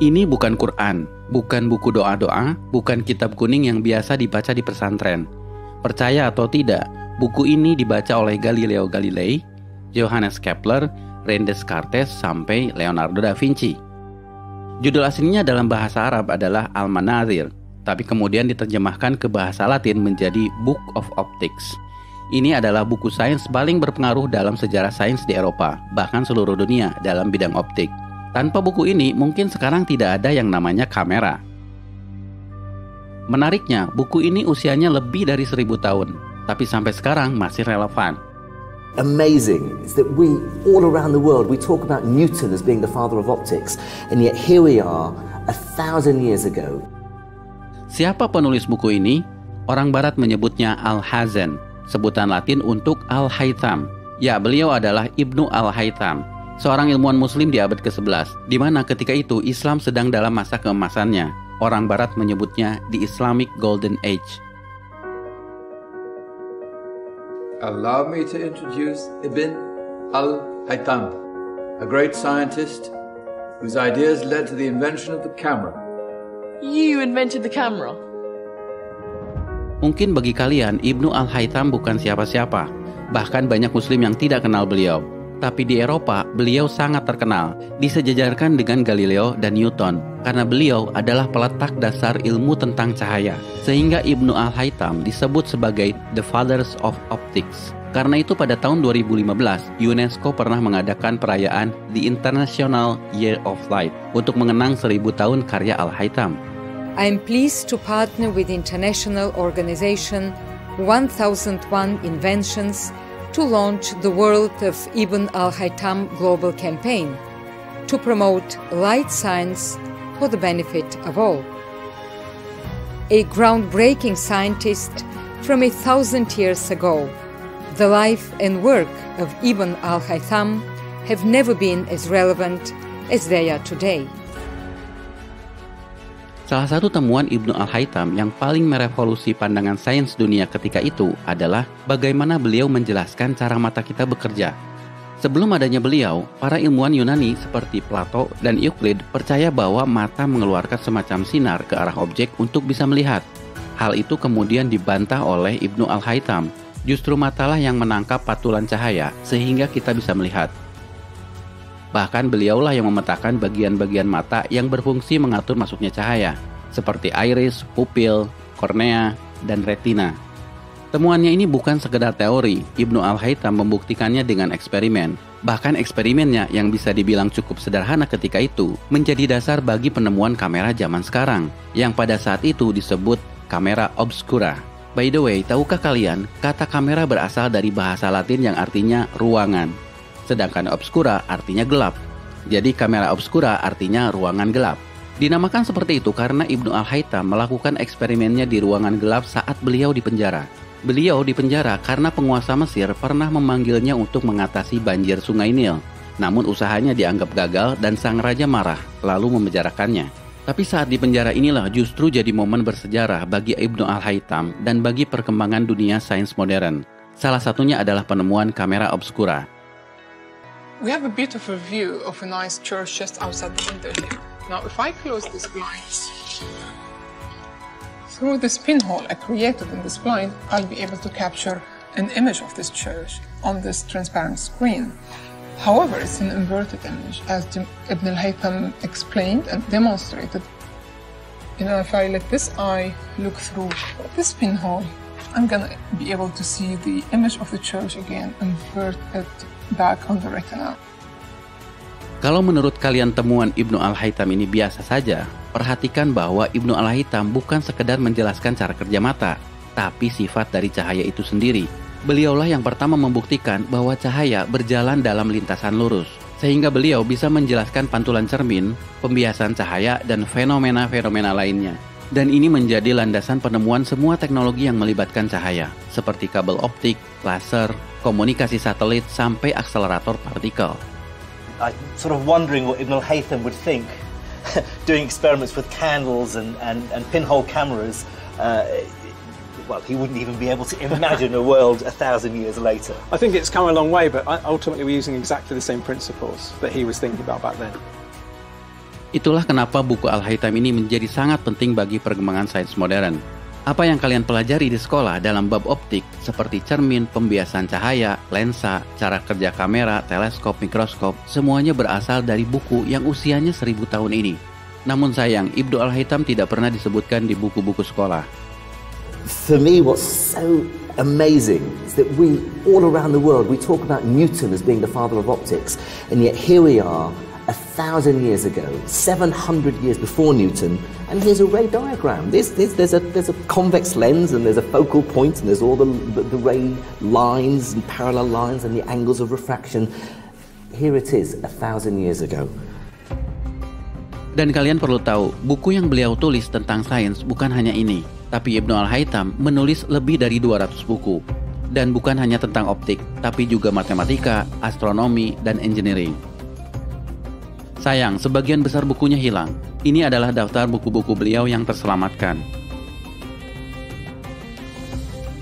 Ini bukan Quran, bukan buku doa-doa, bukan kitab kuning yang biasa dibaca di pesantren. Percaya atau tidak, buku ini dibaca oleh Galileo Galilei, Johannes Kepler, René Descartes, sampai Leonardo da Vinci. Judul aslinya dalam bahasa Arab adalah Al-Manazir, tapi kemudian diterjemahkan ke bahasa Latin menjadi Book of Optics. Ini adalah buku sains paling berpengaruh dalam sejarah sains di Eropa, bahkan seluruh dunia dalam bidang optik. Tanpa buku ini, mungkin sekarang tidak ada yang namanya kamera. Menariknya, buku ini usianya lebih dari 1000 tahun, tapi sampai sekarang masih relevan. Amazing is that we, all around the world, we talk about Newton as being the father of optics, and yet here we are, 1,000 years ago. Siapa penulis buku ini? Orang Barat menyebutnya Al-Hazen, sebutan Latin untuk Al-Haytham. Ya, beliau adalah Ibnu Al-Haytham, seorang ilmuwan muslim di abad ke-11, di mana ketika itu Islam sedang dalam masa keemasannya. Orang Barat menyebutnya the Islamic Golden Age. Allow me to introduce Ibn Al-Haytham, a great scientist whose ideas led to the invention of the camera. You invented the camera? Mungkin bagi kalian, Ibnu Al-Haytham bukan siapa-siapa. Bahkan banyak muslim yang tidak kenal beliau. Tapi di Eropa, beliau sangat terkenal, disejajarkan dengan Galileo dan Newton, karena beliau adalah peletak dasar ilmu tentang cahaya. Sehingga Ibnu Al-Haytham disebut sebagai The Fathers of Optics. Karena itu pada tahun 2015, UNESCO pernah mengadakan perayaan The International Year of Light untuk mengenang 1000 tahun karya Al-Haytham. I am pleased to partner with the international organization 1001 Inventions to launch the World of Ibn Al-Haytham Global Campaign to promote light science for the benefit of all. A groundbreaking scientist from 1,000 years ago, the life and work of Ibn Al-Haytham have never been as relevant as they are today. Salah satu temuan Ibnu Al-Haytham yang paling merevolusi pandangan sains dunia ketika itu adalah bagaimana beliau menjelaskan cara mata kita bekerja. Sebelum adanya beliau, para ilmuwan Yunani seperti Plato dan Euclid percaya bahwa mata mengeluarkan semacam sinar ke arah objek untuk bisa melihat. Hal itu kemudian dibantah oleh Ibnu Al-Haytham. Justru matalah yang menangkap patulan cahaya sehingga kita bisa melihat. Bahkan beliaulah yang memetakan bagian-bagian mata yang berfungsi mengatur masuknya cahaya, seperti iris, pupil, kornea, dan retina. Temuannya ini bukan sekedar teori, Ibnu Al-Haytham membuktikannya dengan eksperimen. Bahkan eksperimennya yang bisa dibilang cukup sederhana ketika itu, menjadi dasar bagi penemuan kamera zaman sekarang, yang pada saat itu disebut kamera obscura. By the way, tahukah kalian, kata kamera berasal dari bahasa Latin yang artinya ruangan. Sedangkan obscura artinya gelap. Jadi kamera obscura artinya ruangan gelap. Dinamakan seperti itu karena Ibnu Al-Haytham melakukan eksperimennya di ruangan gelap saat beliau dipenjara. Beliau dipenjara karena penguasa Mesir pernah memanggilnya untuk mengatasi banjir Sungai Nil. Namun usahanya dianggap gagal dan sang raja marah, lalu memenjarakannya. Tapi saat di penjara inilah justru jadi momen bersejarah bagi Ibnu Al-Haytham dan bagi perkembangan dunia sains modern. Salah satunya adalah penemuan kamera obscura. We have a beautiful view of a nice church just outside the window here. Now, if I close this blind, through this pinhole I created in this blind, I'll be able to capture an image of this church on this transparent screen. However, it's an inverted image, as Ibn al-Haytham explained and demonstrated. If I let this eye look through this pinhole, I'm gonna be able to see the image of the church again, invert it back on the retina. Kalau menurut kalian temuan Ibnu Al-Haytham ini biasa saja, perhatikan bahwa Ibnu Al-Haytham bukan sekedar menjelaskan cara kerja mata, tapi sifat dari cahaya itu sendiri. Beliaulah yang pertama membuktikan bahwa cahaya berjalan dalam lintasan lurus, sehingga beliau bisa menjelaskan pantulan cermin, pembiasan cahaya, dan fenomena-fenomena lainnya. Dan ini menjadi landasan penemuan semua teknologi yang melibatkan cahaya, seperti kabel optik, laser, komunikasi satelit, sampai akselerator partikel. I'm sort of wondering what Ibn al-Haytham would think doing experiments with candles and pinhole cameras. Well, he wouldn't even be able to imagine a world 1,000 years later. I think it's come a long way, but ultimately we're using exactly the same principles that he was thinking about back then. Itulah kenapa buku Al-Haytham ini menjadi sangat penting bagi perkembangan sains modern. Apa yang kalian pelajari di sekolah dalam bab optik seperti cermin, pembiasan cahaya, lensa, cara kerja kamera, teleskop, mikroskop, semuanya berasal dari buku yang usianya 1000 tahun ini. Namun sayang, Ibnu Al-Haytham tidak pernah disebutkan di buku-buku sekolah. For me, what's so amazing is that we, all around the world, we talk about Newton as being the father of optics, and yet here we are, 1,000 years ago, 700 years before Newton, and here's a ray diagram. There's a convex lens, and there's a focal point, and there's all the ray lines and parallel lines and the angles of refraction. Here it is, 1,000 years ago. Dan kalian perlu tahu, buku yang beliau tulis tentang sains bukan hanya ini, tapi Ibnu Al-Haytham menulis lebih dari 200 buku. Dan bukan hanya tentang optik, tapi juga matematika, astronomi, dan engineering. Sayang, sebagian besar bukunya hilang. Ini adalah daftar buku-buku beliau yang terselamatkan.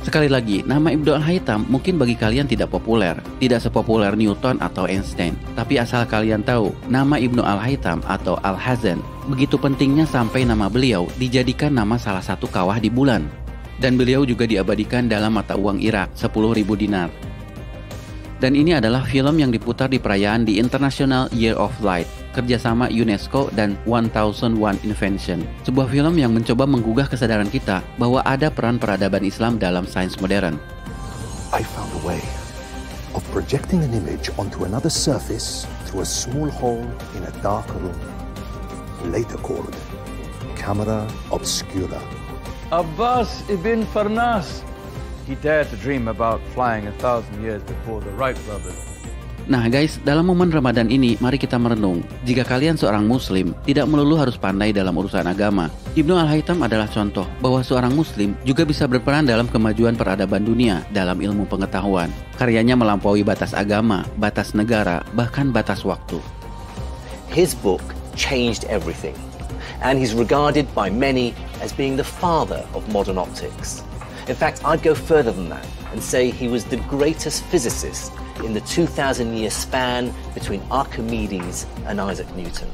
Sekali lagi, nama Ibnu Al-Haytham mungkin bagi kalian tidak populer, tidak sepopuler Newton atau Einstein. Tapi asal kalian tahu, nama Ibnu Al-Haytham atau Al-Hazan begitu pentingnya sampai nama beliau dijadikan nama salah satu kawah di bulan. Dan beliau juga diabadikan dalam mata uang Irak, 10.000 dinar. Dan ini adalah film yang diputar di perayaan di International Year of Light, kerjasama UNESCO dan 1001 Invention. Sebuah film yang mencoba menggugah kesadaran kita bahwa ada peran peradaban Islam dalam sains modern. I found a way of projecting an image onto another surface through a small hole in a dark room, later called camera obscura. Abbas ibn Farnas. He dared to dream about flying 1,000 years before the Wright brothers. Nah guys, dalam momen Ramadan ini, mari kita merenung. Jika kalian seorang muslim, tidak melulu harus pandai dalam urusan agama. Ibnu Al-Haytham adalah contoh bahwa seorang muslim juga bisa berperan dalam kemajuan peradaban dunia dalam ilmu pengetahuan. Karyanya melampaui batas agama, batas negara, bahkan batas waktu. His book changed everything, and he's regarded by many as being the father of modern optics. In fact, I'd go further than that and say he was the greatest physicist in the 2,000-year span between Archimedes and Isaac Newton.